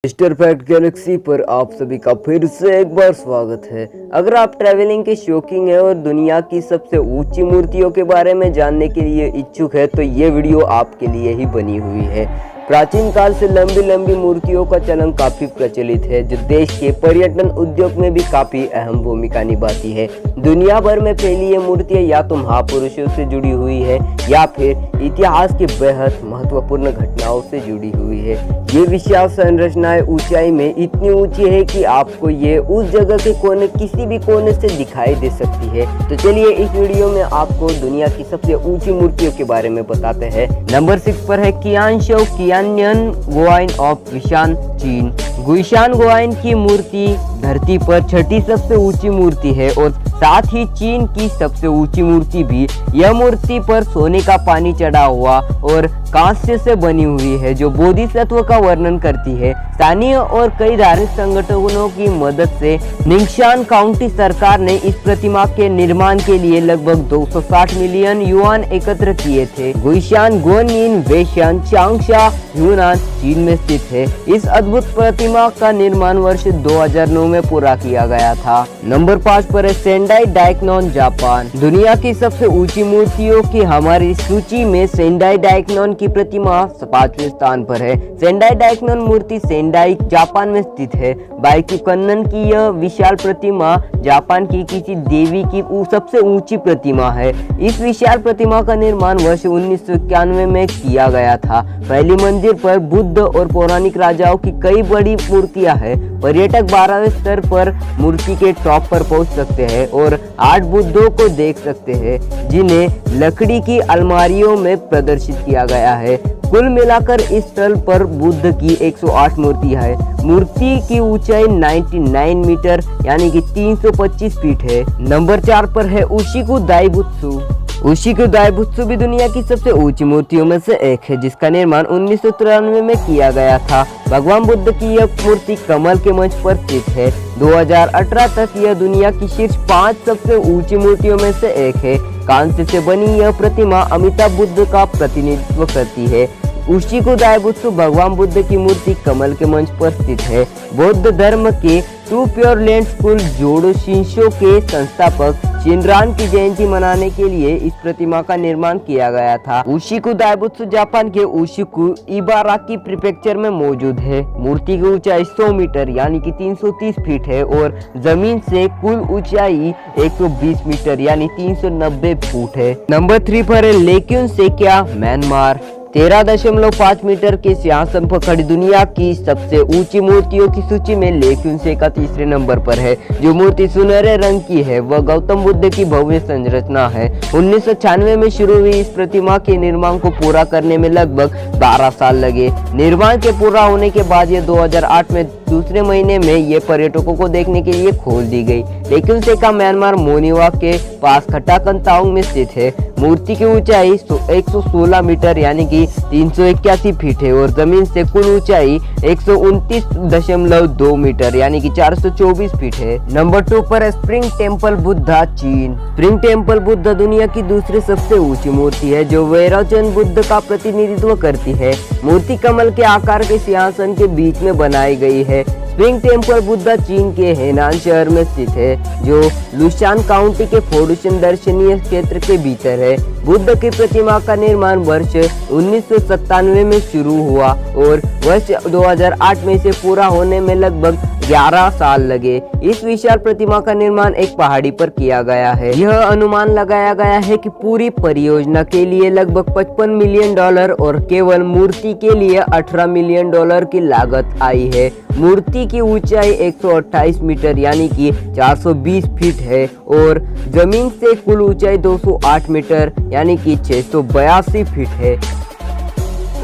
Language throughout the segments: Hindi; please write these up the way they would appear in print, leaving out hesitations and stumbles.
मिस्टर फैक्ट गैलेक्सी पर आप सभी का फिर से एक बार स्वागत है। अगर आप ट्रैवलिंग के शौकीन हैं और दुनिया की सबसे ऊंची मूर्तियों के बारे में जानने के लिए इच्छुक है तो ये वीडियो आपके लिए ही बनी हुई है। प्राचीन काल से लंबी लंबी मूर्तियों का चलन काफी प्रचलित है, जो देश के पर्यटन उद्योग में भी काफी अहम भूमिका निभाती है। दुनिया भर में फैली ये मूर्तियां या तो महापुरुषों से जुड़ी हुई है या फिर इतिहास की बेहद महत्वपूर्ण घटनाओं से जुड़ी हुई है। ये विशाल संरचनाएं ऊंचाई में इतनी ऊंची है कि आपको ये उस जगह के कोने किसी भी कोने से दिखाई दे सकती है। तो चलिए इस वीडियो में आपको दुनिया की सबसे ऊंची मूर्तियों के बारे में बताते हैं। नंबर 6 पर है कियानशो कियानयन गुआइन ऑफ विशान, चीन। गुइशान गुआइन की मूर्ति धरती पर छठी सबसे ऊंची मूर्ति है और साथ ही चीन की सबसे ऊंची मूर्ति भी। यह मूर्ति पर सोने का पानी चढ़ा हुआ और कांस्य से बनी हुई है, जो बोधिसत्व का वर्णन करती है। स्थानीय और कई धार्मिक संगठनों की मदद से निंगशान काउंटी सरकार ने इस प्रतिमा के निर्माण के लिए लगभग 260 मिलियन युआन एकत्र किए थे। गुइशान गुआनयिन वेशान चांगशा यूनान, चीन में स्थित है। इस अद्भुत प्रतिमा का निर्माण वर्ष 2009 में पूरा किया गया था। नंबर 5 पर है सेंडाई डाइकनॉन, जापान। दुनिया की सबसे ऊंची मूर्तियों की हमारी सूची में सेंडाई डाइकनॉन की प्रतिमा 5वें स्थान पर है। सेंडाई डाइकनॉन मूर्ति सेंडाई, जापान में स्थित है। बाइकुकन्नन की यह विशाल प्रतिमा जापान की किसी देवी की सबसे ऊंची प्रतिमा है। इस विशाल प्रतिमा का निर्माण वर्ष 1991 में किया गया था। पहली मंजिल पर बुद्ध और पौराणिक राजाओं की कई बड़ी मूर्तियां हैं। पर्यटक 12वें स्तर पर मूर्ति के टॉप पर पहुंच सकते हैं और 8 बुद्धों को देख सकते हैं, जिन्हें लकड़ी की अलमारियों में प्रदर्शित किया गया है। कुल मिलाकर इस स्थल पर बुद्ध की 108 मूर्तियां है। मूर्ति की ऊंचाई 99 मीटर यानी कि 325 फीट है। नंबर 4 पर है उशिकु दाइबुत्सु। उशिकु दाइबुत्सु भी दुनिया की सबसे ऊंची मूर्तियों में से एक है, जिसका निर्माण 1993 में किया गया था। भगवान बुद्ध की यह मूर्ति कमल के मंच पर स्थित है। 2018 तक यह दुनिया की शीर्ष 5 सबसे ऊंची मूर्तियों में से एक है। कांस्य से बनी यह प्रतिमा अमिताभ बुद्ध का प्रतिनिधित्व करती है। उशिकु दाइबुत्सु भगवान बुद्ध की मूर्ति कमल के मंच पर स्थित है। बौद्ध धर्म के टू प्योर लैंड स्कूल जोडो शिंशो के संस्थापक शिनरान की जयंती मनाने के लिए इस प्रतिमा का निर्माण किया गया था। उशिकु दाइबुत्सु जापान के उशिकु इबाराकी प्रीफेक्चर में मौजूद है। मूर्ति की ऊंचाई 100 मीटर यानी कि 330 फीट है और जमीन से कुल ऊंचाई 120 मीटर यानी 390 फुट है। नंबर 3 पर है लेक्युन सेक्या, म्यांमार। 13.5 मीटर के सिंहासन पर खड़ी दुनिया की सबसे ऊंची मूर्तियों की सूची में लेक्युन सेका तीसरे नंबर पर है। जो मूर्ति सुनहरे रंग की है वह गौतम बुद्ध की भव्य संरचना है। 1996 में शुरू हुई इस प्रतिमा के निर्माण को पूरा करने में लगभग 12 साल लगे। निर्माण के पूरा होने के बाद यह 2008 में दूसरे महीने में ये पर्यटकों को देखने के लिए खोल दी गई। लेक्युन सेका म्यांमार मोनिवा के पास खटाकंताउंग में स्थित है। मूर्ति की ऊंचाई 116 मीटर यानी कि 381 फीट है और जमीन से कुल ऊंचाई 129.2 मीटर यानी कि 424 फीट है। नंबर 2 पर है स्प्रिंग टेम्पल बुद्धा, चीन। स्प्रिंग टेम्पल बुद्धा दुनिया की दूसरी सबसे ऊंची मूर्ति है, जो वैरोचन बुद्ध का प्रतिनिधित्व करती है। मूर्ति कमल के आकार के सिंहासन के बीच में बनाई गई है। स्प्रिंग टेम्पल बुद्धा चीन के हेनान शहर में स्थित है, जो लुशान काउंटी के फोडुशन दर्शनीय क्षेत्र के भीतर है। बुद्ध की प्रतिमा का निर्माण वर्ष 1997 में शुरू हुआ और वर्ष 2008 में इसे पूरा होने में लगभग 11 साल लगे। इस विशाल प्रतिमा का निर्माण एक पहाड़ी पर किया गया है। यह अनुमान लगाया गया है कि पूरी परियोजना के लिए लगभग $55 मिलियन और केवल मूर्ति के लिए $18 मिलियन की लागत आई है। मूर्ति की ऊंचाई 128 मीटर यानी कि 420 फीट है और जमीन से कुल ऊंचाई 208 मीटर यानी कि 682 फीट है।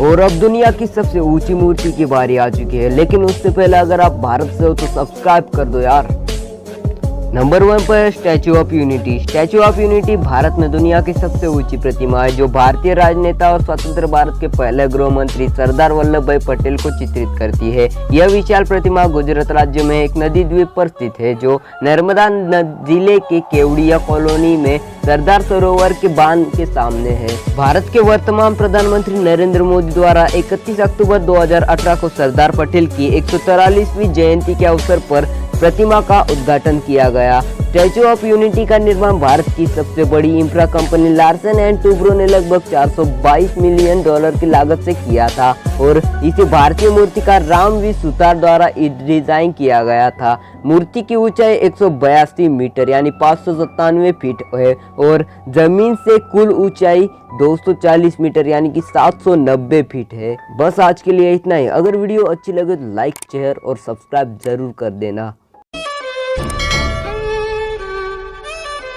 और अब दुनिया की सबसे ऊंची मूर्ति की बारी आ चुकी है, लेकिन उससे पहले अगर आप भारत से हो तो सब्सक्राइब कर दो यार। नंबर 1 पर statue of unity. Statue of unity Bharat में दुनिया की सबसे ऊंची प्रतिमा है, जो भारतीय राजनेता और स्वतंत्र भारत के पहले गृह मंत्री सरदार वल्लभ भाई पटेल को चित्रित करती है। यह विशाल प्रतिमा गुजरात राज्य में एक नदी द्वीप पर स्थित है, जो नर्मदा जिले के केवड़िया कॉलोनी में सरदार सरोवर के बांध के सामने है। भारत के वर्तमान प्रधानमंत्री नरेंद्र मोदी द्वारा 31 अक्टूबर 2018 को सरदार पटेल की 143वीं जयंती के अवसर पर प्रतिमा का उद्घाटन किया गया। स्टैचू ऑफ यूनिटी का निर्माण भारत की सबसे बड़ी infra company Larsen and Toubro ने लगभग 422 मिलियन डॉलर की लागत से किया था और इसे भारतीय मूर्तिकार रामवी सुतार द्वारा डिजाइन किया गया था। मूर्ति की ऊंचाई 182 मीटर यानी 597 फीट है और जमीन से कुल ऊंचाई 240 मीटर यानी कि 790 फीट है। बस आज के लिए इतना ही। अगर वीडियो अच्छी लगे तो लाइक, शेयर और सब्सक्राइब जरूर कर देना।